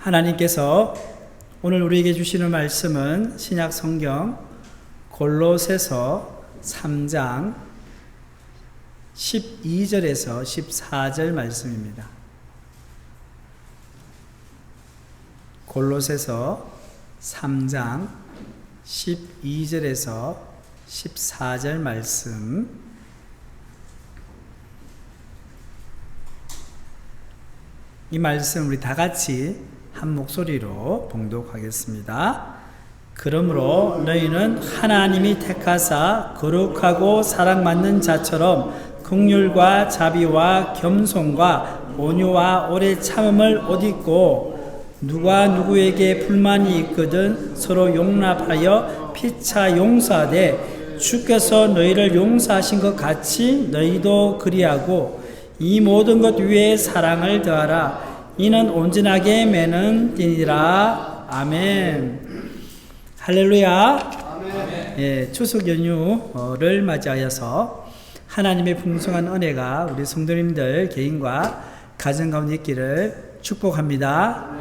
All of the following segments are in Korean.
하나님께서 오늘 우리에게 주시는 말씀은 신약 성경 골로새서 3장 12절에서 14절 말씀입니다. 골로새서 3장 12절에서 14절 말씀, 이 말씀 우리 다 같이 한 목소리로 봉독하겠습니다. 그러므로 너희는 하나님이 택하사 거룩하고 사랑받는 자처럼 긍휼과 자비와 겸손과 온유와 오래 참음을 옷 입고, 누가 누구에게 불만이 있거든 서로 용납하여 피차 용서하되 주께서 너희를 용서하신 것 같이 너희도 그리하고, 이 모든 것 위에 사랑을 더하라. 이는 온전하게 매는 띠니라. 아멘. 할렐루야. 아멘. 예, 추석 연휴를 맞이하여서 하나님의 풍성한 은혜가 우리 성도님들 개인과 가정 가운데 있기를 축복합니다.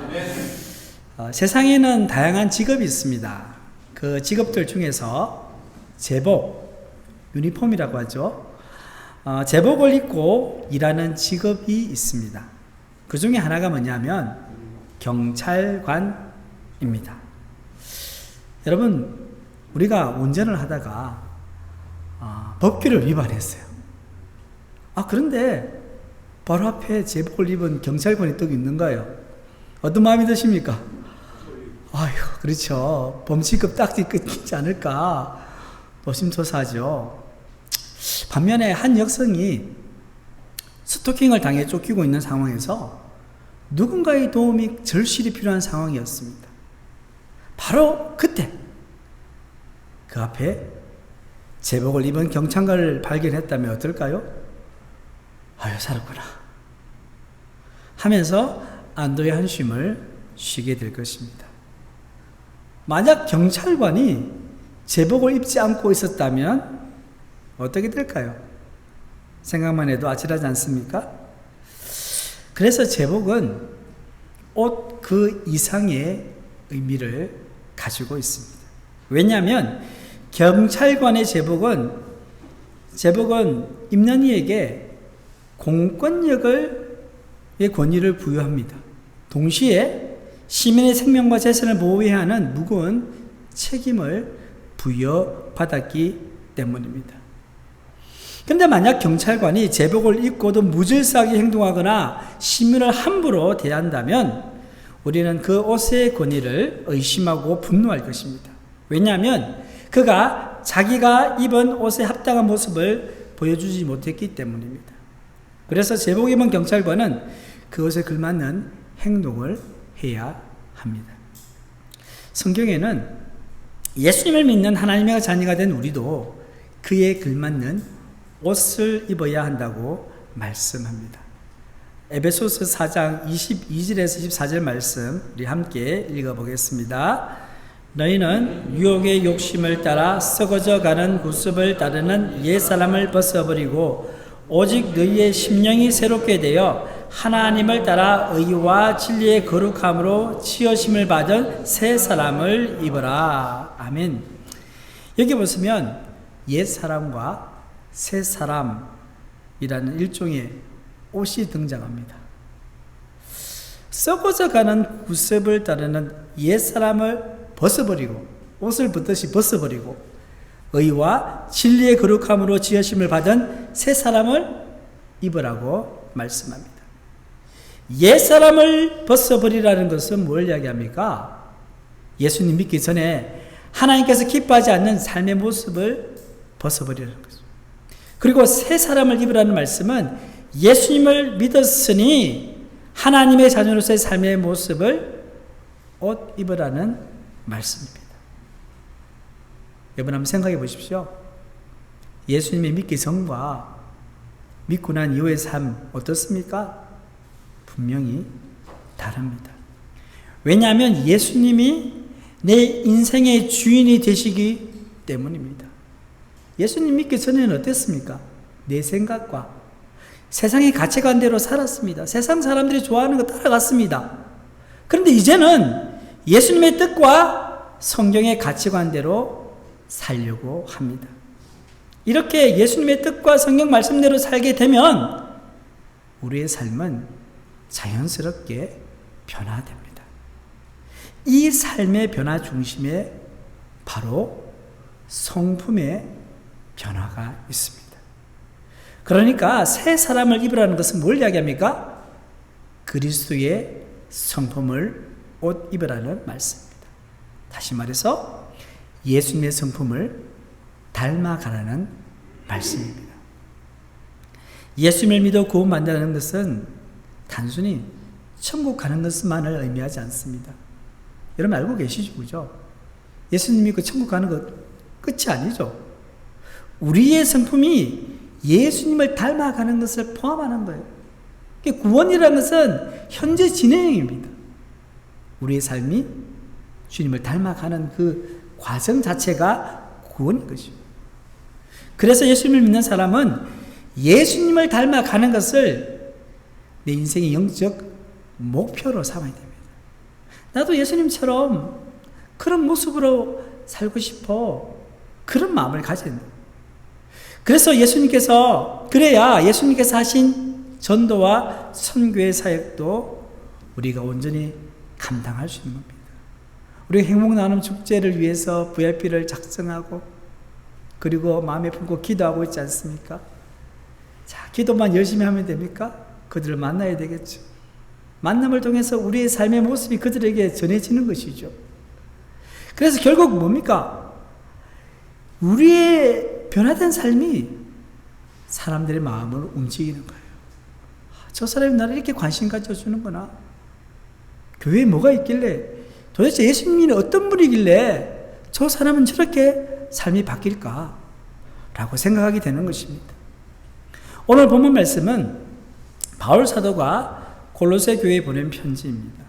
세상에는 다양한 직업이 있습니다. 그 직업들 중에서 제복, 유니폼이라고 하죠. 제복을 입고 일하는 직업이 있습니다. 그 중에 하나가 뭐냐면 경찰관입니다. 여러분, 우리가 운전을 하다가 법규를 위반했어요. 그런데 바로 앞에 제복을 입은 경찰관이 또 있는 거예요. 어떤 마음이 드십니까? 아휴, 그렇죠. 범칙급 딱지 끊기지 않을까 노심초사하죠. 반면에 한 여성이 스토킹을 당해 쫓기고 있는 상황에서 누군가의 도움이 절실히 필요한 상황이었습니다. 바로 그때 그 앞에 제복을 입은 경찰관을 발견했다면 어떨까요? 아유, 살았구나 하면서 안도의 한숨을 쉬게 될 것입니다. 만약 경찰관이 제복을 입지 않고 있었다면 어떻게 될까요? 생각만 해도 아찔하지 않습니까? 그래서 제복은 옷 그 이상의 의미를 가지고 있습니다. 왜냐하면 경찰관의 제복은 입는 이에게 공권력의 권위를 부여합니다. 동시에 시민의 생명과 재산을 보호해야 하는 무거운 책임을 부여받았기 때문입니다. 근데 만약 경찰관이 제복을 입고도 무질서하게 행동하거나 시민을 함부로 대한다면 우리는 그 옷의 권위를 의심하고 분노할 것입니다. 왜냐하면 그가 자기가 입은 옷에 합당한 모습을 보여주지 못했기 때문입니다. 그래서 제복 입은 경찰관은 그 옷에 걸맞는 행동을 해야 합니다. 성경에는 예수님을 믿는 하나님의 자녀가 된 우리도 그에 걸맞는 옷을 입어야 한다고 말씀합니다. 에베소서 4장 22절에서 24절 말씀 우리 함께 읽어보겠습니다. 너희는 유혹의 욕심을 따라 썩어져 가는 구습을 따르는 옛사람을 벗어버리고 오직 너희의 심령이 새롭게 되어 하나님을 따라 의와 진리의 거룩함으로 지으심을 받은 새 사람을 입어라. 아멘. 여기 보시면 옛사람과 새 사람이라는 일종의 옷이 등장합니다. 썩어져 가는 구습을 따르는 옛 사람을 벗어버리고, 옷을 벗듯이 벗어버리고 의와 진리의 거룩함으로 지으심을 받은 새 사람을 입으라고 말씀합니다. 옛 사람을 벗어버리라는 것은 뭘 이야기합니까? 예수님 믿기 전에 하나님께서 기뻐하지 않는 삶의 모습을 벗어버리라는 것입니다. 그리고 새 사람을 입으라는 말씀은 예수님을 믿었으니 하나님의 자녀로서의 삶의 모습을 옷 입으라는 말씀입니다. 여러분 한번 생각해 보십시오. 예수님의 믿기 전과 믿고 난 이후의 삶 어떻습니까? 분명히 다릅니다. 왜냐하면 예수님이 내 인생의 주인이 되시기 때문입니다. 예수님 믿기 전에는 어땠습니까? 내 생각과 세상의 가치관대로 살았습니다. 세상 사람들이 좋아하는 거 따라갔습니다. 그런데 이제는 예수님의 뜻과 성경의 가치관대로 살려고 합니다. 이렇게 예수님의 뜻과 성경 말씀대로 살게 되면 우리의 삶은 자연스럽게 변화됩니다. 이 삶의 변화 중심에 바로 성품의 변화가 있습니다. 그러니까 새 사람을 입으라는 것은 뭘 이야기합니까? 그리스도의 성품을 옷 입으라는 말씀입니다. 다시 말해서 예수님의 성품을 닮아가라는 말씀입니다. 예수님을 믿어 구원받는다는 것은 단순히 천국 가는 것만을 의미하지 않습니다. 여러분 알고 계시죠? 그죠? 예수님 믿고 천국 가는 것 끝이 아니죠. 우리의 성품이 예수님을 닮아가는 것을 포함하는 거예요. 구원이라는 것은 현재 진행입니다. 우리의 삶이 주님을 닮아가는 그 과정 자체가 구원인 것이죠. 그래서 예수님을 믿는 사람은 예수님을 닮아가는 것을 내 인생의 영적 목표로 삼아야 됩니다. 나도 예수님처럼 그런 모습으로 살고 싶어. 그런 마음을 가져야 된다. 그래서 그래야 예수님께서 하신 전도와 선교의 사역도 우리가 온전히 감당할 수 있는 겁니다. 우리가 행복 나눔 축제를 위해서 VIP를 작성하고 그리고 마음에 품고 기도하고 있지 않습니까? 자, 기도만 열심히 하면 됩니까? 그들을 만나야 되겠죠. 만남을 통해서 우리의 삶의 모습이 그들에게 전해지는 것이죠. 그래서 결국 뭡니까? 우리의 변화된 삶이 사람들의 마음을 움직이는 거예요. 저 사람이 나를 이렇게 관심 가져주는구나. 교회에 뭐가 있길래, 도대체 예수님이 어떤 분이길래 저 사람은 저렇게 삶이 바뀔까? 라고 생각하게 되는 것입니다. 오늘 본문 말씀은 바울 사도가 골로새 교회에 보낸 편지입니다.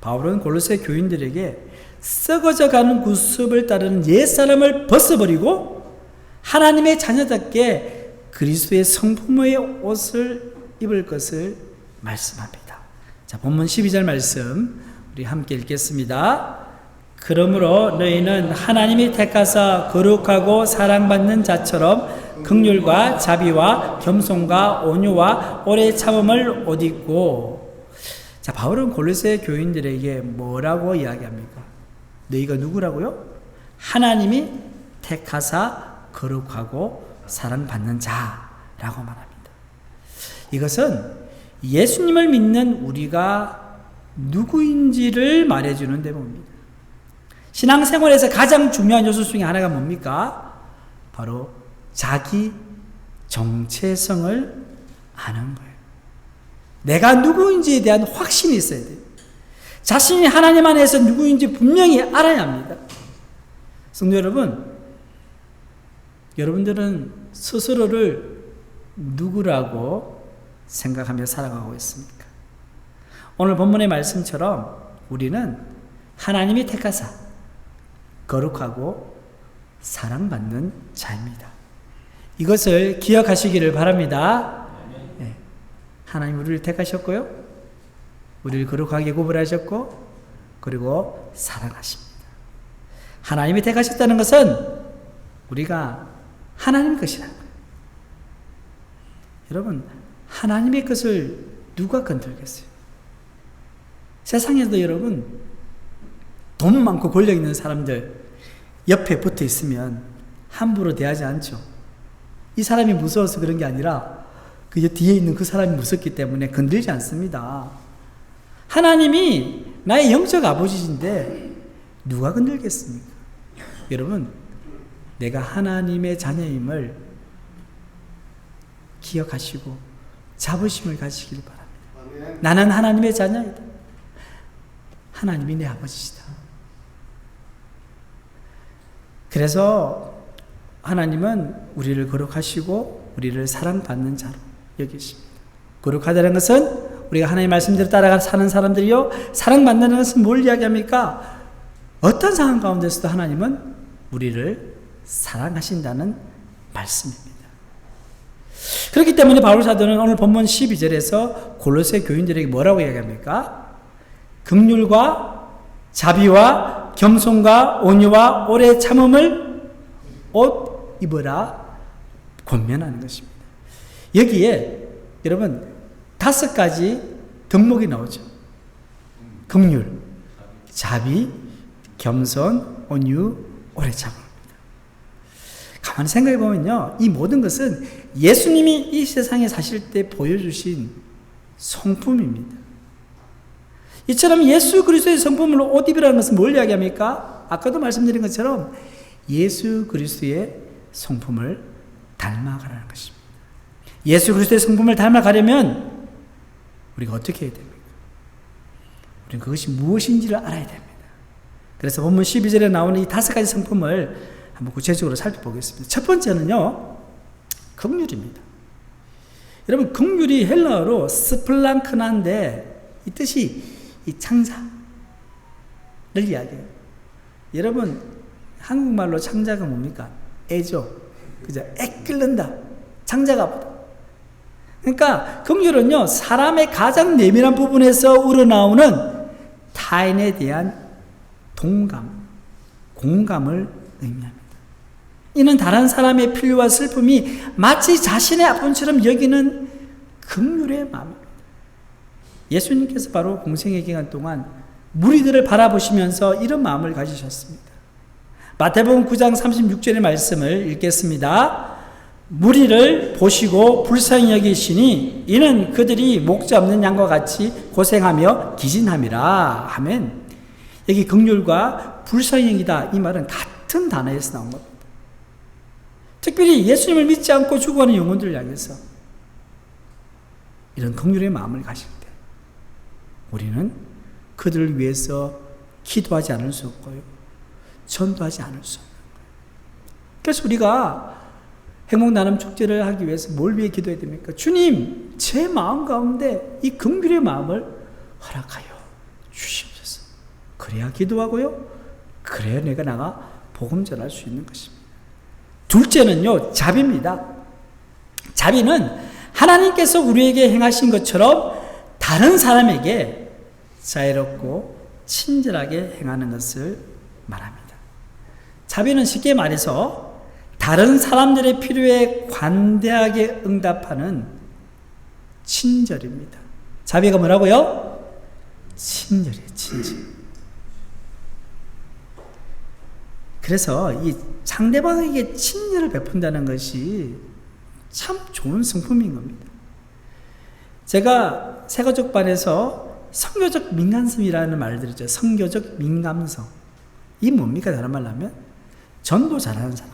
바울은 골로새 교인들에게 썩어져가는 구습을 따르는 옛사람을 벗어버리고 하나님의 자녀답게 그리스도의 성품의 옷을 입을 것을 말씀합니다. 자, 본문 12절 말씀 우리 함께 읽겠습니다. 그러므로 너희는 하나님이 택하사 거룩하고 사랑받는 자처럼 긍휼과 자비와 겸손과 온유와 오래 참음을 옷 입고. 자, 바울은 골로새 교인들에게 뭐라고 이야기합니까? 너희가 누구라고요? 하나님이 택하사 거룩하고 사랑받는 자라고 말합니다. 이것은 예수님을 믿는 우리가 누구인지를 말해주는 대목입니다. 신앙생활에서 가장 중요한 요소 중에 하나가 뭡니까? 바로 자기 정체성을 아는 거예요. 내가 누구인지에 대한 확신이 있어야 돼요. 자신이 하나님 안에서 누구인지 분명히 알아야 합니다. 성도 여러분, 여러분들은 스스로를 누구라고 생각하며 살아가고 있습니까? 오늘 본문의 말씀처럼 우리는 하나님이 택하사 거룩하고 사랑받는 자입니다. 이것을 기억하시기를 바랍니다. 네. 하나님 우리를 택하셨고요. 우리를 거룩하게 구별하셨고 그리고 사랑하십니다. 하나님이 택하셨다는 것은 우리가 하나님 것이라는 거예요. 여러분, 하나님의 것을 누가 건들겠어요? 세상에도 여러분 돈 많고 권력 있는 사람들 옆에 붙어 있으면 함부로 대하지 않죠. 이 사람이 무서워서 그런 게 아니라 그 뒤에 있는 그 사람이 무섭기 때문에 건들지 않습니다. 하나님이 나의 영적 아버지인데 누가 건들겠습니까? 여러분, 내가 하나님의 자녀임을 기억하시고 자부심을 가지시길 바랍니다. 나는 하나님의 자녀이다. 하나님이 내 아버지시다. 그래서 하나님은 우리를 거룩하시고 우리를 사랑받는 자로 여기십니다. 거룩하다는 것은 우리가 하나님의 말씀대로 따라가 사는 사람들이요, 사랑받는 것은 뭘 이야기합니까? 어떤 상황 가운데서도 하나님은 우리를 사랑하신다는 말씀입니다. 그렇기 때문에 바울 사도는 오늘 본문 12절에서 골로새 교인들에게 뭐라고 이야기합니까? 긍휼과 자비와 겸손과 온유와 오래 참음을 옷 입어라 권면하는 것입니다. 여기에 여러분 5가지 덕목이 나오죠. 긍휼, 자비, 겸손, 온유, 오래 참음입니다. 가만히 생각해 보면요, 이 모든 것은 예수님이 이 세상에 사실 때 보여주신 성품입니다. 이처럼 예수 그리스도의 성품을 옷 입으라는 것은 뭘 이야기합니까? 아까도 말씀드린 것처럼 예수 그리스도의 성품을 닮아가라는 것입니다. 예수 그리스도의 성품을 닮아가려면 우리가 어떻게 해야 됩니까? 우리는 그것이 무엇인지를 알아야 됩니다. 그래서 본문 12절에 나오는 이 5가지 성품을 한번 구체적으로 살펴보겠습니다. 첫 번째는요, 긍휼입니다. 여러분, 긍휼이 헬라어로 스플랑크나인데 이 뜻이 이 창자를 이야기해요. 여러분, 한국말로 창자가 뭡니까? 애죠. 그죠? 애 끓는다. 창자가 보다. 그러니까 긍휼은요, 사람의 가장 내면한 부분에서 우러나오는 타인에 대한 동감, 공감을 의미합니다. 이는 다른 사람의 필요와 슬픔이 마치 자신의 아픔처럼 여기는 긍휼의 마음입니다. 예수님께서 바로 공생의 기간 동안 무리들을 바라보시면서 이런 마음을 가지셨습니다. 마태복음 9장 36절의 말씀을 읽겠습니다. 무리를 보시고 불쌍히 여기시니 이는 그들이 목자 없는 양과 같이 고생하며 기진함이라 하면, 여기 긍휼과 불쌍히 여기다, 이 말은 같은 단어에서 나온 겁니다. 특별히 예수님을 믿지 않고 죽어가는 영혼들을 향해서 이런 긍휼의 마음을 가질 때 우리는 그들을 위해서 기도하지 않을 수 없고요, 전도하지 않을 수 없는 거예요. 그래서 우리가 행복나눔 축제를 하기 위해서 뭘 위해 기도해야 됩니까? 주님, 제 마음 가운데 이 긍휼의 마음을 허락하여 주시옵소서. 그래야 기도하고요, 그래야 내가 나가 복음 전할 수 있는 것입니다. 둘째는요, 자비입니다. 자비는 하나님께서 우리에게 행하신 것처럼 다른 사람에게 자애롭고 친절하게 행하는 것을 말합니다. 자비는 쉽게 말해서 다른 사람들의 필요에 관대하게 응답하는 친절입니다. 자비가 뭐라고요? 친절이에요, 친절. 그래서 이 상대방에게 친절을 베푼다는 것이 참 좋은 성품인 겁니다. 제가 새가족반에서 성교적 민감성이라는 말을 들었죠. 성교적 민감성. 이 뭡니까? 다른 말로 하면 전도 잘하는 사람.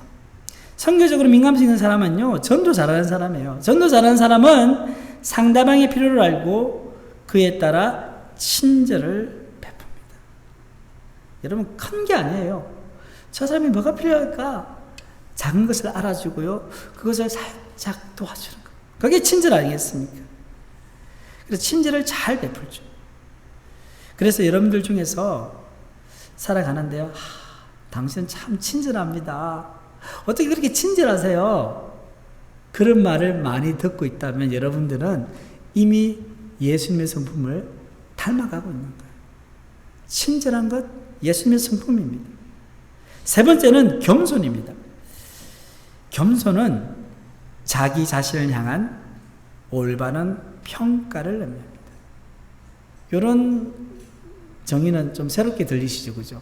성교적으로 민감성 있는 사람은요, 전도 잘하는 사람이에요. 전도 잘하는 사람은 상대방의 필요를 알고 그에 따라 친절을 베풉니다. 여러분, 큰 게 아니에요. 저 사람이 뭐가 필요할까? 작은 것을 알아주고요, 그것을 살짝 도와주는 거. 그게 친절 아니겠습니까? 그래서 친절을 잘 베풀죠. 그래서 여러분들 중에서 살아가는데요, 당신은 참 친절합니다. 어떻게 그렇게 친절하세요? 그런 말을 많이 듣고 있다면 여러분들은 이미 예수님의 성품을 닮아가고 있는 거예요. 친절한 것, 예수님의 성품입니다. 세 번째는 겸손입니다. 겸손은 자기 자신을 향한 올바른 평가를 의미합니다. 이런 정의는 좀 새롭게 들리시죠, 그죠?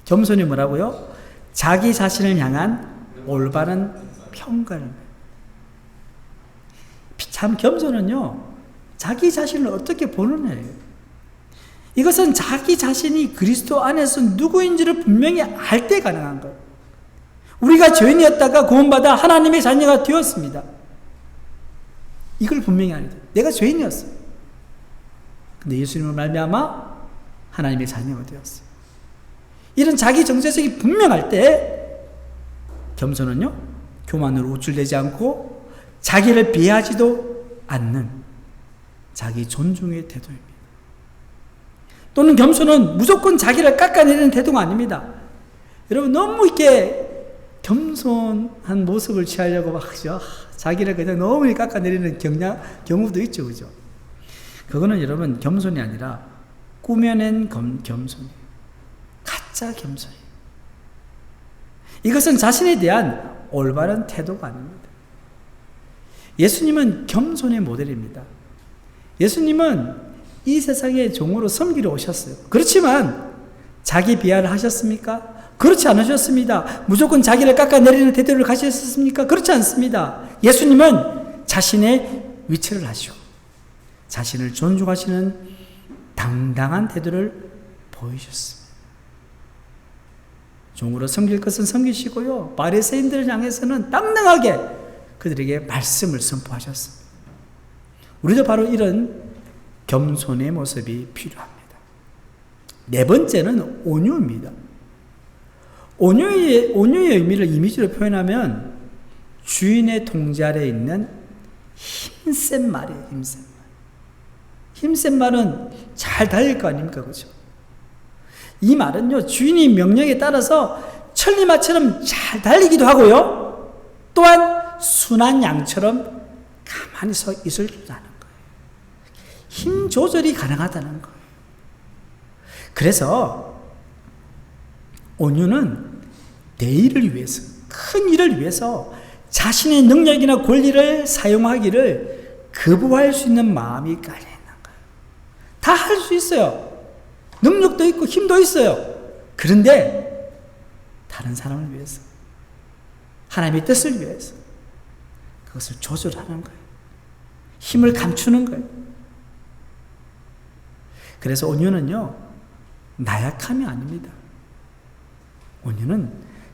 겸손이 뭐라고요? 자기 자신을 향한 올바른 평가를. 참, 겸손은요, 자기 자신을 어떻게 보는 애예요. 이것은 자기 자신이 그리스도 안에서 누구인지를 분명히 알 때 가능한 거예요. 우리가 죄인이었다가 구원받아 하나님의 자녀가 되었습니다. 이걸 분명히 알아야 돼요. 내가 죄인이었어요. 근데 예수님을 말미암아 하나님의 자녀가 되었어요. 이런 자기 정체성이 분명할 때 겸손은요, 교만으로 우쭐대지 않고 자기를 비하지도 않는 자기 존중의 태도입니다. 또는 겸손은 무조건 자기를 깎아내리는 태도가 아닙니다. 여러분, 너무 이렇게 겸손한 모습을 취하려고 막 하죠. 자기를 그냥 너무 깎아내리는 경우도 있죠, 그죠? 그거는 여러분 겸손이 아니라 꾸며낸 겸손이에요. 가짜 겸손이에요. 이것은 자신에 대한 올바른 태도가 아닙니다. 예수님은 겸손의 모델입니다. 예수님은 이 세상의 종으로 섬기러 오셨어요. 그렇지만 자기 비하를 하셨습니까? 그렇지 않으셨습니다. 무조건 자기를 깎아내리는 태도를 가지셨습니까? 그렇지 않습니다. 예수님은 자신의 위치를 하시고 자신을 존중하시는 당당한 태도를 보이셨습니다. 종으로 섬길 것은 섬기시고요. 바리새인들을 향해서는 당당하게 그들에게 말씀을 선포하셨습니다. 우리도 바로 이런 겸손의 모습이 필요합니다. 네 번째는 온유입니다. 온유의 의미를 이미지로 표현하면 주인의 통제 아래에 있는 힘센 말이에요. 힘센 말. 힘센 말은 잘 달릴 거 아닙니까? 그렇죠? 이 말은요, 주인이 명령에 따라서 천리마처럼 잘 달리기도 하고요, 또한 순한 양처럼 가만히 서 있을 줄 아는 거예요. 힘 조절이 가능하다는 거예요. 그래서 온유는 내 일을 위해서, 큰 일을 위해서 자신의 능력이나 권리를 사용하기를 거부할 수 있는 마음이 깔려 있는 거예요. 다 할 수 있어요. 능력도 있고 힘도 있어요. 그런데 다른 사람을 위해서, 하나님의 뜻을 위해서 그것을 조절하는 거예요. 힘을 감추는 거예요. 그래서 온유는요, 나약함이 아닙니다. 온유는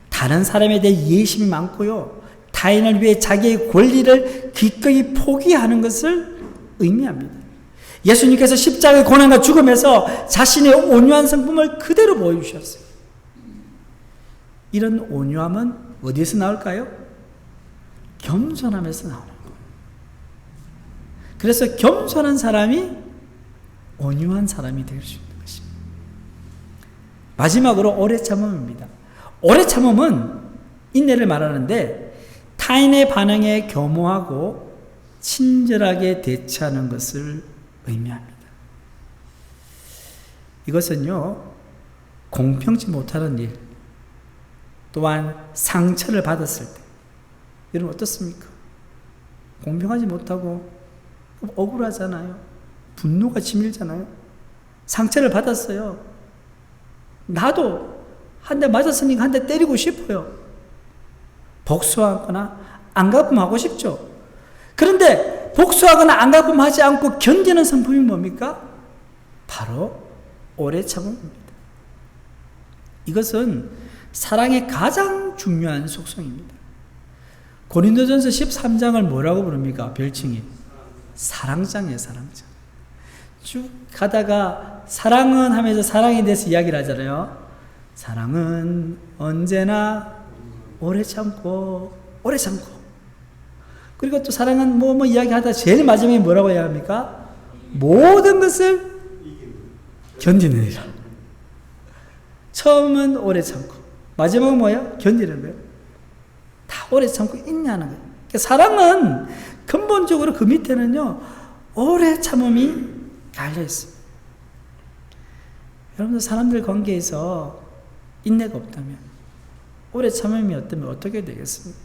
다른 사람에 대해 이해심이 많고요, 타인을 위해 자기의 권리를 기꺼이 포기하는 것을 의미합니다. 예수님께서 십자가의 고난과 죽음에서 자신의 온유한 성품을 그대로 보여주셨어요. 이런 온유함은 어디에서 나올까요? 겸손함에서 나오는 거예요. 그래서 겸손한 사람이 온유한 사람이 될 수 있는 것입니다. 마지막으로 오래 참음입니다. 오래 참음은 인내를 말하는데 타인의 반응에 겸허하고 친절하게 대처하는 것을 의미합니다. 이것은요, 공평치 못하는 일, 또한 상처를 받았을 때, 여러분 어떻습니까? 공평하지 못하고 억울하잖아요. 분노가 치밀잖아요. 상처를 받았어요. 나도 한 대 맞았으니까 한 대 때리고 싶어요. 복수하거나 안 갚음하고 싶죠. 그런데 복수하거나 안 갚음하지 않고 견디는 성품이 뭡니까? 바로 오래 참음입니다. 이것은 사랑의 가장 중요한 속성입니다. 고린도전서 13장을 뭐라고 부릅니까? 별칭이 사랑장이에요. 사랑장. 쭉 가다가 사랑은 하면서 사랑에 대해서 이야기를 하잖아요. 사랑은 언제나 오래 참고 오래 참고, 그리고 또 사랑은 뭐 이야기하다 제일 마지막에 뭐라고 해야 합니까? 모든 것을 견디느니라. 처음은 오래 참고 마지막은 뭐예요? 견디는 거예요. 다 오래 참고 인내하는 거예요. 그러니까 사랑은 근본적으로 그 밑에는요, 오래 참음이 달려 있습니다. 여러분들 사람들 관계에서 인내가 없다면, 오래 참음이 없다면 어떻게 되겠습니까?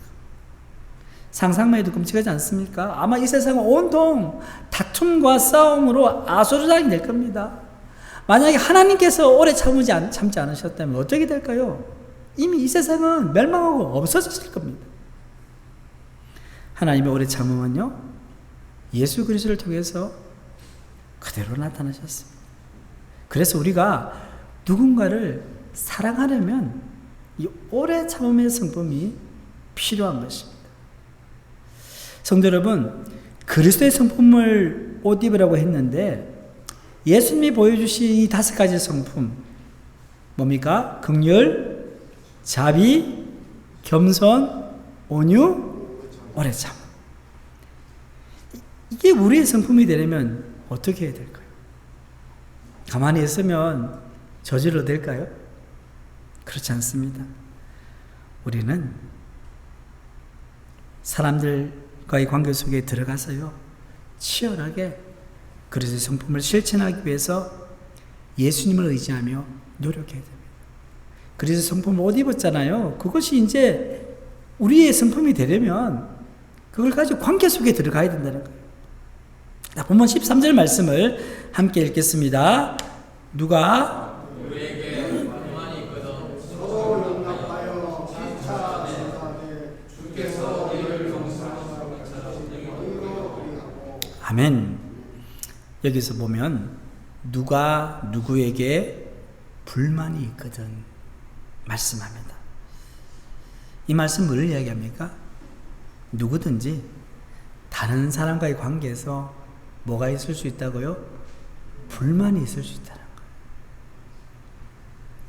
상상만 해도 끔찍하지 않습니까? 아마 이 세상은 온통 다툼과 싸움으로 아수라장이 될 겁니다. 만약에 하나님께서 오래 참지 않으셨다면 어떻게 될까요? 이미 이 세상은 멸망하고 없어졌을 겁니다. 하나님의 오래 참음은요, 예수 그리스도를 통해서 그대로 나타나셨습니다. 그래서 우리가 누군가를 사랑하려면 이 오래 참음의 성품이 필요한 것입니다. 성도 여러분, 그리스도의 성품을 옷 입으라고 했는데 예수님이 보여주신 이 5가지 성품 뭡니까? 긍휼, 자비, 겸손, 온유, 오래 참. 이게 우리의 성품이 되려면 어떻게 해야 될까요? 가만히 있으면 저질러 될까요? 그렇지 않습니다. 우리는 사람들과의 관계 속에 들어가서요, 치열하게 그리스도의 성품을 실천하기 위해서 예수님을 의지하며 노력해야 됩니다. 그래서 성품을 옷 입었잖아요. 그것이 이제 우리의 성품이 되려면 그걸 가지고 관계 속에 들어가야 된다는 거예요. 본문 13절 말씀을 함께 읽겠습니다. 누가 아멘. 여기서 보면 누가 누구에게 불만이 있거든 말씀합니다. 이 말씀 뭘 이야기합니까? 누구든지 다른 사람과의 관계에서 뭐가 있을 수 있다고요? 불만이 있을 수 있다는 거예요.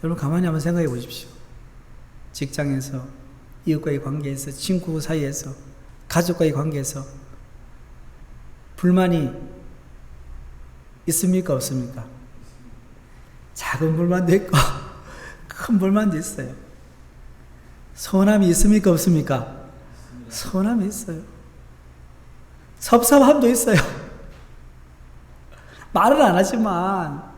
여러분 가만히 한번 생각해 보십시오. 직장에서, 이웃과의 관계에서, 친구 사이에서, 가족과의 관계에서 불만이 있습니까? 없습니까? 작은 불만도 있고 큰 불만도 있어요. 서운함이 있습니까? 없습니까? 서운함이 있어요. 섭섭함도 있어요. 말을 안 하지만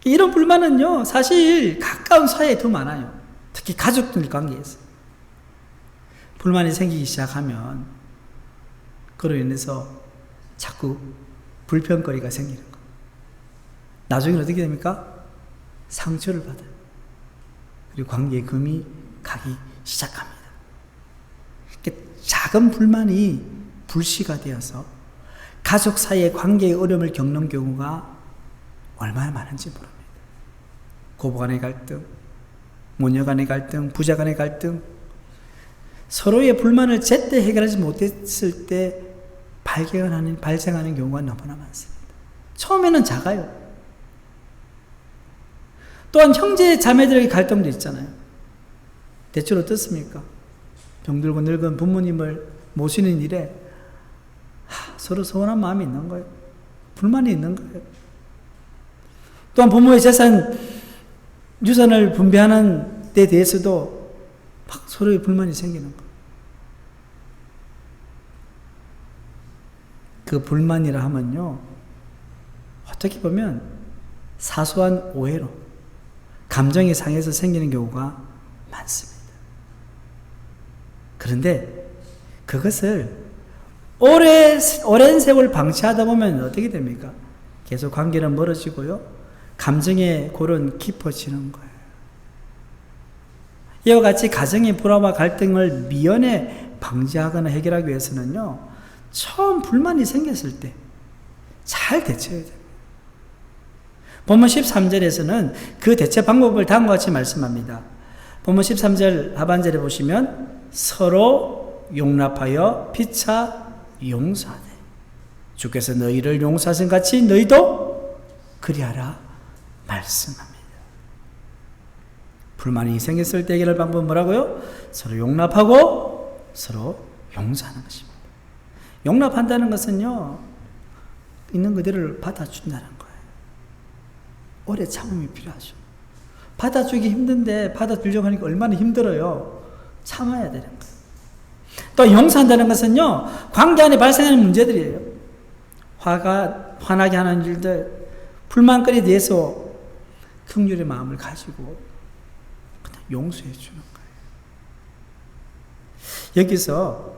이런 불만은요 사실 가까운 사이에 더 많아요. 특히 가족들 관계에서 불만이 생기기 시작하면 그로 인해서 자꾸 불평거리가 생기는 거예요. 나중에 어떻게 됩니까? 상처를 받아요. 그리고 관계에 금이 가기 시작합니다. 작은 불만이 불씨가 되어서 가족 사이의 관계의 어려움을 겪는 경우가 얼마나 많은지 모릅니다. 고부 간의 갈등, 모녀 간의 갈등, 부자 간의 갈등, 서로의 불만을 제때 해결하지 못했을 때 발생하는 경우가 너무나 많습니다. 처음에는 작아요. 또한 형제 자매들에게 갈등도 있잖아요. 대체로 어떻습니까? 병들고 늙은 부모님을 모시는 일에 서로 서운한 마음이 있는 거예요. 불만이 있는 거예요. 또한 부모의 유산을 분배하는 데 대해서도 막 서로의 불만이 생기는 거예요. 그 불만이라 하면요, 어떻게 보면 사소한 오해로 감정이 상해서 생기는 경우가 많습니다. 그런데 그것을 오랜 세월 방치하다 보면 어떻게 됩니까? 계속 관계는 멀어지고요, 감정의 골은 깊어지는 거예요. 이와 같이 가정의 불화와 갈등을 미연에 방지하거나 해결하기 위해서는요, 처음 불만이 생겼을 때 잘 대처해야 돼요. 본문 13절에서는 그 대처 방법을 다음과 같이 말씀합니다. 본문 13절 하반절에 보시면 서로 용납하여 피차 용서하되 주께서 너희를 용서하신 같이 너희도 그리하라 말씀합니다. 불만이 생겼을 때 해결할 방법은 뭐라고요? 서로 용납하고 서로 용서하는 것입니다. 용납한다는 것은요, 있는 그대로를 받아준다는 거예요. 오래 참음이 필요하죠. 받아주기 힘든데 받아주려고 하니까 얼마나 힘들어요. 참아야 되는 거예요. 또 용서한다는 것은요, 관계 안에 발생하는 문제들이에요. 화나게 하는 일들, 불만거리에 대해서 긍휼의 마음을 가지고 그냥 용서해 주는 거예요. 여기서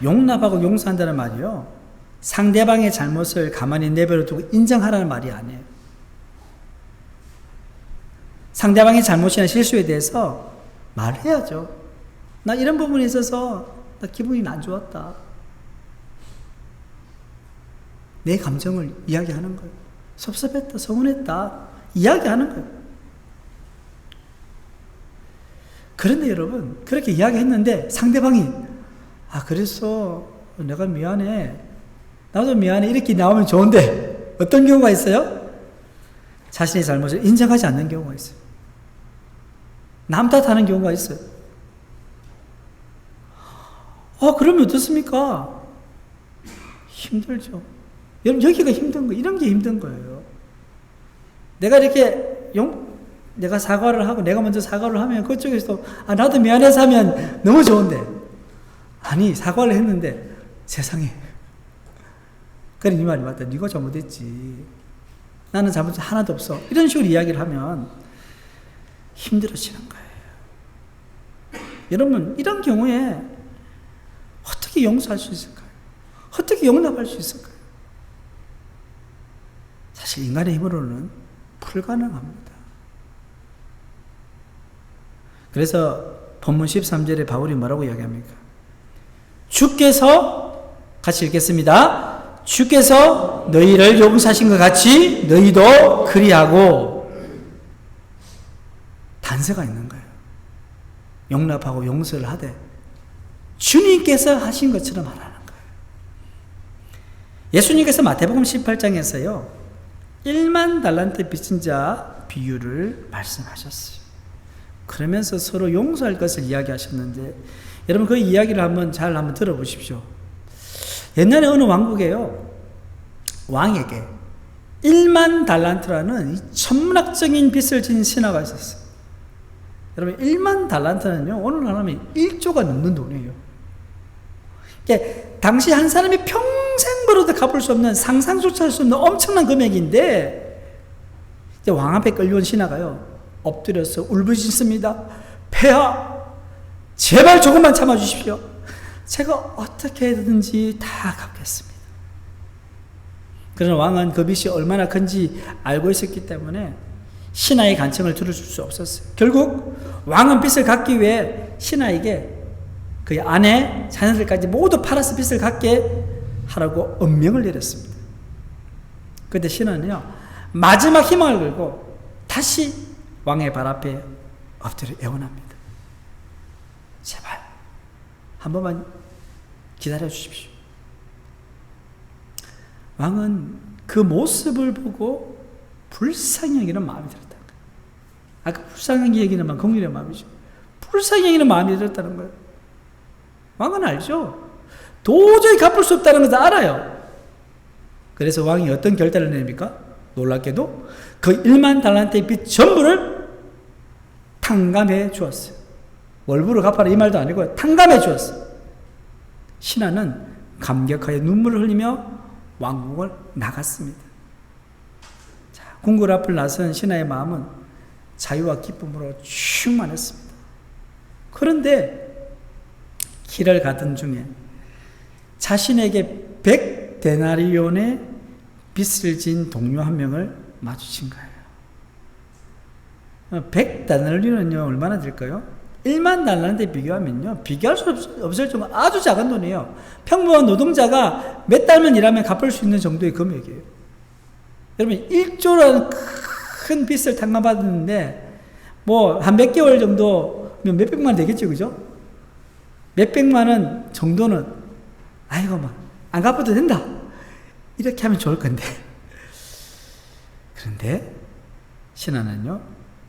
용납하고 용서한다는 말이요, 상대방의 잘못을 가만히 내버려 두고 인정하라는 말이 아니에요. 상대방의 잘못이나 실수에 대해서 말해야죠. 나 이런 부분에 있어서 나 기분이 안 좋았다. 내 감정을 이야기하는 거예요. 섭섭했다, 서운했다, 이야기하는 거예요. 그런데 여러분, 그렇게 이야기했는데 상대방이 그래서 내가 미안해, 나도 미안해, 이렇게 나오면 좋은데 어떤 경우가 있어요? 자신의 잘못을 인정하지 않는 경우가 있어요. 남 탓하는 경우가 있어요. 그러면 어떻습니까? 힘들죠. 여러분, 여기가 힘든 거예요. 이런 게 힘든 거예요. 내가 이렇게 내가 사과를 하고 내가 먼저 사과를 하면 그쪽에서도 나도 미안해서 하면 너무 좋은데, 아니 사과를 했는데 세상에, 그래 이 말이 맞다, 네가 잘못했지, 나는 잘못이 하나도 없어. 이런 식으로 이야기를 하면 힘들어지는 거예요. 여러분, 이런 경우에 어떻게 용서할 수 있을까요? 어떻게 용납할 수 있을까요? 사실 인간의 힘으로는 불가능합니다. 그래서 본문 13절에 바울이 뭐라고 이야기합니까? 주께서, 같이 읽겠습니다. 주께서 너희를 용서하신 것 같이 너희도 그리하고. 단서가 있는 거예요. 용납하고 용서를 하되 주님께서 하신 것처럼 하라는 거예요. 예수님께서 마태복음 18장에서요 1만 달란트 빚진 자 비유를 말씀하셨어요. 그러면서 서로 용서할 것을 이야기하셨는데, 여러분 그 이야기를 한번 들어보십시오. 옛날에 어느 왕국에요, 왕에게 1만 달란트라는 천문학적인 빚을 진 신하가 있었어요. 여러분 1만 달란트는요 오늘 하면 1조가 넘는 돈이에요. 당시 한 사람이 평생 벌어도 갚을 수 없는, 상상조차 할 수 없는 엄청난 금액인데, 이제 왕 앞에 끌려온 신하가요 엎드려서 울부짖습니다. 폐하, 제발 조금만 참아주십시오. 제가 어떻게 해든지 다 갚겠습니다. 그러나 왕은 그 빚이 얼마나 큰지 알고 있었기 때문에 신하의 간청을 들어줄 수 없었어요. 결국 왕은 빚을 갚기 위해 신하에게 그의 아내, 자녀들까지 모두 팔아서 빚을 갚게 하라고 엄명을 내렸습니다. 그때 신하는요 마지막 희망을 걸고 다시 왕의 발 앞에 엎드려 애원합니다. 제발 한 번만 기다려 주십시오. 왕은 그 모습을 보고 불쌍히 여기는 마음이 들었다는 거예요. 아까 불쌍히 여기는 긍휼의 마음이죠. 불쌍히 여기는 마음이 들었다는 거예요. 왕은 알죠. 도저히 갚을 수 없다는 것을 알아요. 그래서 왕이 어떤 결단을 내립니까? 놀랍게도 그 1만 달란트의 빚 전부를 탕감해 주었어요. 월부로 갚아라 이 말도 아니고 탕감해 주었어요. 신하는 감격하여 눈물을 흘리며 왕궁을 나갔습니다. 자, 궁궐 앞을 나선 신하의 마음은 자유와 기쁨으로 충만했습니다. 그런데 길을 가던 중에 자신에게 100데나리온의 빚을 진 동료 한 명을 마주친 거예요. 100데나리온은요 얼마나 될까요? 1만 달란트에 비교하면요 비교할 수 없을 정도 아주 작은 돈이에요. 평범한 노동자가 몇 달만 일하면 갚을 수 있는 정도의 금액이에요. 여러분 1조라는 큰 빚을 탕감받았는데 뭐 한 몇 개월 정도면 몇백만 원 되겠죠, 그죠? 몇백만 원 정도는 아이고 막 안 갚아도 된다 이렇게 하면 좋을 건데, 그런데 신하는요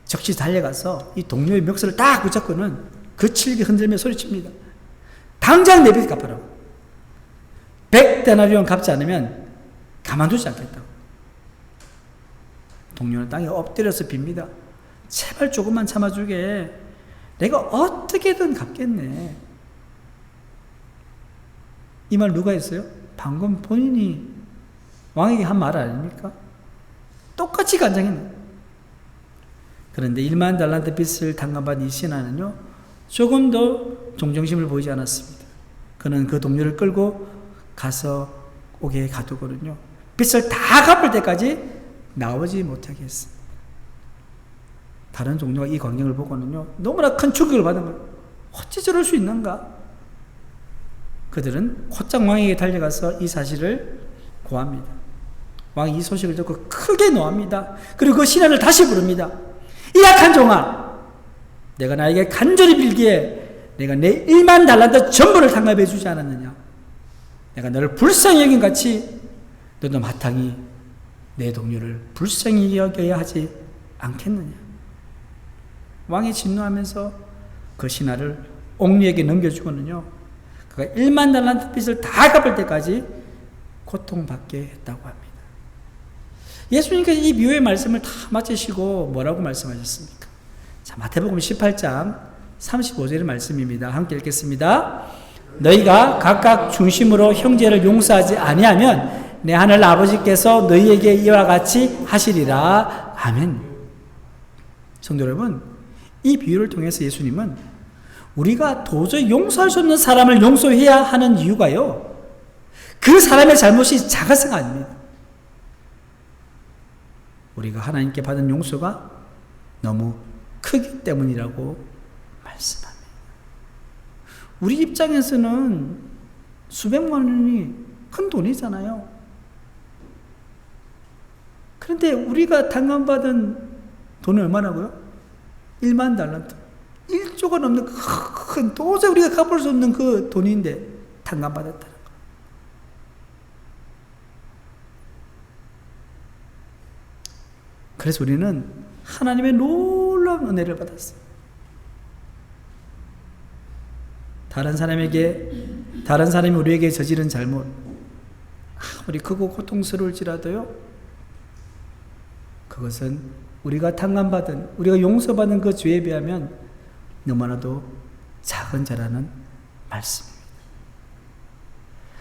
즉시 달려가서 이 동료의 멱살을 딱 붙잡고는 거칠게 흔들며 소리칩니다. 당장 내 빚 갚아라. 100데나리온 갚지 않으면 가만두지 않겠다고. 동료는 땅에 엎드려서 빕니다. 제발 조금만 참아주게. 내가 어떻게든 갚겠네. 이 말 누가 했어요? 방금 본인이 왕에게 한 말 아닙니까? 똑같이 간장했네. 그런데 1만 달란트 빚을 탕감받은 이 신하는요 조금 더 동정심을 보이지 않았습니다. 그는 그 동료를 끌고 가서 옥에 가두거든요. 빚을 다 갚을 때까지 나오지 못하게 했습니다. 다른 동료가 이 광경을 보고는요 너무나 큰 충격을 받은 거예요. 어찌 저럴 수 있는가? 그들은 곧장 왕에게 달려가서 이 사실을 고합니다. 왕이 이 소식을 듣고 크게 노합니다. 그리고 그 신하를 다시 부릅니다. 이 악한 종아, 내가 나에게 간절히 빌기에 내가 내 1만 달란트 전부를 탕감해 주지 않았느냐? 내가 너를 불쌍히 여긴 같이 너도 마땅히 내 동료를 불쌍히 여겨야 하지 않겠느냐? 왕이 진노하면서 그 신하를 옥리에게 넘겨주고는요 그가 1만 달란트 빚을 다 갚을 때까지 고통받게 했다고 합니다. 예수님께서 이 비유의 말씀을 다 마치시고 뭐라고 말씀하셨습니까? 자, 마태복음 18장 35절의 말씀입니다. 함께 읽겠습니다. 너희가 각각 중심으로 형제를 용서하지 아니하면 내 하늘 아버지께서 너희에게 이와 같이 하시리라. 아멘. 성도 여러분, 이 비유를 통해서 예수님은 우리가 도저히 용서할 수 없는 사람을 용서해야 하는 이유가요, 그 사람의 잘못이 작아서가 아닙니다. 우리가 하나님께 받은 용서가 너무 크기 때문이라고 말씀합니다. 우리 입장에서는 수백만 원이 큰 돈이잖아요. 그런데 우리가 당감받은 돈은 얼마나고요? 1만 달란트. 1조가 넘는 큰, 도저히 우리가 갚을 수 없는 그 돈인데 당감받았다는 거. 그래서 우리는 하나님의 놀라운 은혜를 받았어요. 다른 사람이 우리에게 저지른 잘못, 아무리 크고 고통스러울지라도요, 그것은 우리가 탕감받은, 우리가 용서받은 그 죄에 비하면 너무나도 작은 죄라는 말씀입니다.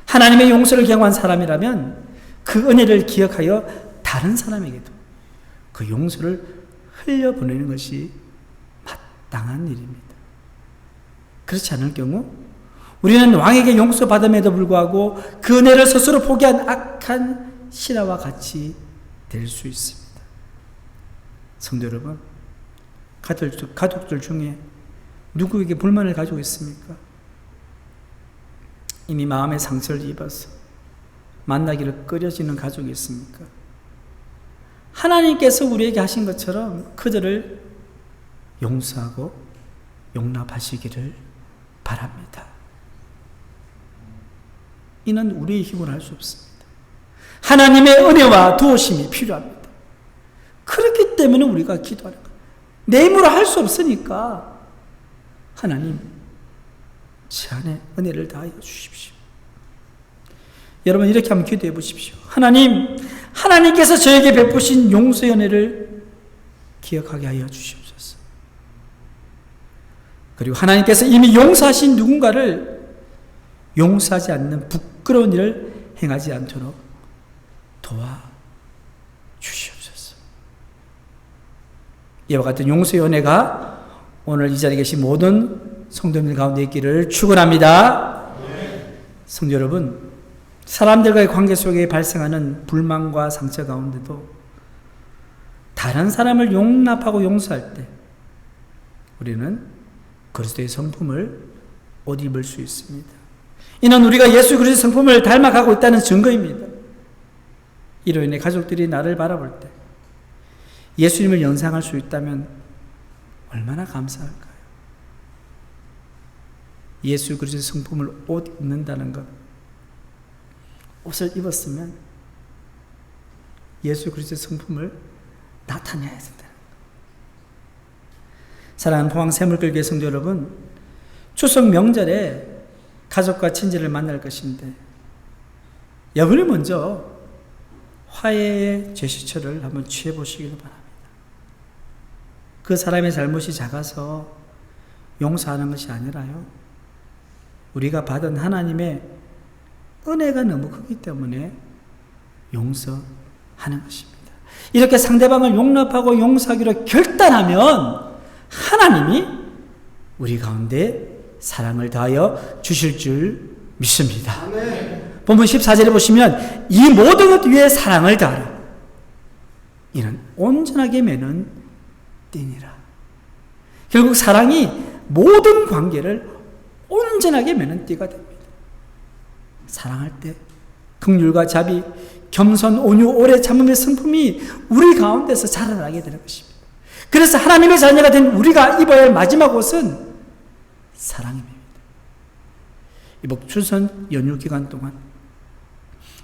하나님의 용서를 경험한 사람이라면 그 은혜를 기억하여 다른 사람에게도 그 용서를 흘려보내는 것이 마땅한 일입니다. 그렇지 않을 경우 우리는 왕에게 용서받음에도 불구하고 그 은혜를 스스로 포기한 악한 신하와 같이 될 수 있습니다. 성도 여러분, 가족들 중에 누구에게 불만을 가지고 있습니까? 이미 마음의 상처를 입어서 만나기를 꺼려지는 가족이 있습니까? 하나님께서 우리에게 하신 것처럼 그들을 용서하고 용납하시기를 바랍니다. 이는 우리의 힘으로 할 수 없습니다. 하나님의 은혜와 도우심이 필요합니다. 그렇기 때문에 우리가 기도하는 거예요. 내 힘으로 할 수 없으니까 하나님, 제 안에 은혜를 다하여 주십시오. 여러분, 이렇게 한번 기도해 보십시오. 하나님, 하나님께서 저에게 베푸신 용서의 은혜를 기억하게 하여 주시옵소서. 그리고 하나님께서 이미 용서하신 누군가를 용서하지 않는 부끄러운 일을 행하지 않도록 도와주시옵소서. 이와 같은 용서의 은혜가 오늘 이 자리에 계신 모든 성도님들 가운데 있기를 축원합니다. 성도 여러분, 사람들과의 관계 속에 발생하는 불만과 상처 가운데도 다른 사람을 용납하고 용서할 때 우리는 그리스도의 성품을 옷 입을 수 있습니다. 이는 우리가 예수 그리스도의 성품을 닮아가고 있다는 증거입니다. 이로 인해 가족들이 나를 바라볼 때 예수님을 연상할 수 있다면 얼마나 감사할까요? 예수 그리스도의 성품을 옷 입는다는 것, 옷을 입었으면 예수 그리스도의 성품을 나타내야 된다는 것. 사랑하는 포항 새물글교회 성도 여러분, 추석 명절에 가족과 친지를 만날 것인데 여러분이 먼저 화해의 제스처를 한번 취해 보시기를 바랍니다. 그 사람의 잘못이 작아서 용서하는 것이 아니라요, 우리가 받은 하나님의 은혜가 너무 크기 때문에 용서하는 것입니다. 이렇게 상대방을 용납하고 용서하기로 결단하면 하나님이 우리 가운데 사랑을 다하여 주실 줄 믿습니다. 아멘. 본문 14절에 보시면 이 모든 것 위에 사랑을 다하라. 이는 온전하게 매는 띠니라. 결국 사랑이 모든 관계를 온전하게 매는 띠가 됩니다. 사랑할 때 긍휼과 자비, 겸손, 온유, 오래 참음의 성품이 우리 가운데서 자라나게 되는 것입니다. 그래서 하나님의 자녀가 된 우리가 입어야 할 마지막 옷은 사랑입니다. 이번 추석 연휴 기간 동안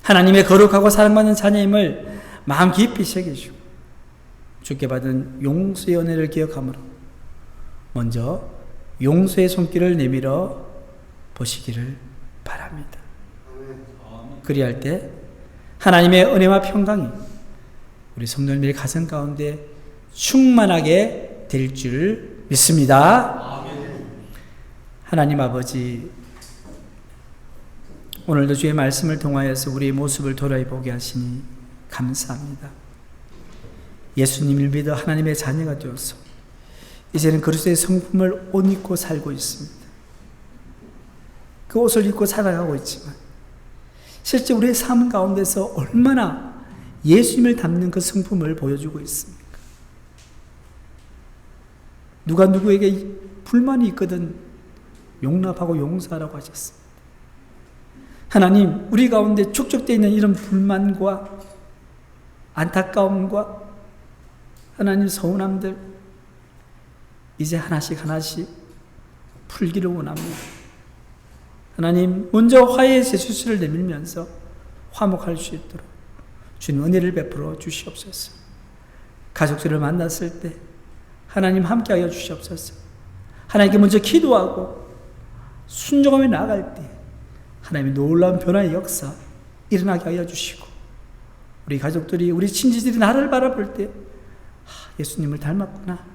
하나님의 거룩하고 사랑받는 자녀임을 마음 깊이 새기시고 주께 받은 용서의 은혜를 기억함으로 먼저 용서의 손길을 내밀어 보시기를 바랍니다. 그리할 때 하나님의 은혜와 평강이 우리 성도님의 가슴 가운데 충만하게 될 줄 믿습니다. 하나님 아버지, 오늘도 주의 말씀을 통하여서 우리의 모습을 돌아보게 하시니 감사합니다. 예수님을 믿어 하나님의 자녀가 되어서 이제는 그리스도의 성품을 옷 입고 살고 있습니다. 그 옷을 입고 살아가고 있지만 실제 우리의 삶 가운데서 얼마나 예수님을 닮는 그 성품을 보여주고 있습니까? 누가 누구에게 불만이 있거든 용납하고 용서하라고 하셨습니다. 하나님, 우리 가운데 축적되어 있는 이런 불만과 안타까움과 하나님 서운함들 이제 하나씩 하나씩 풀기를 원합니다. 하나님, 먼저 화해의 제수술을 내밀면서 화목할 수 있도록 주님 은혜를 베풀어 주시옵소서. 가족들을 만났을 때 하나님 함께하여 주시옵소서. 하나님께 먼저 기도하고 순종하며 나아갈 때 하나님의 놀라운 변화의 역사 일어나게 하여 주시고 우리 가족들이 우리 친지들이 나를 바라볼 때 예수님을 닮았구나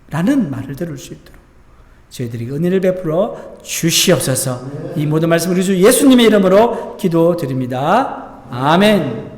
라는 말을 들을 수 있도록 저희들이 은혜를 베풀어 주시옵소서. 이 모든 말씀 우리 주 예수님의 이름으로 기도드립니다. 아멘.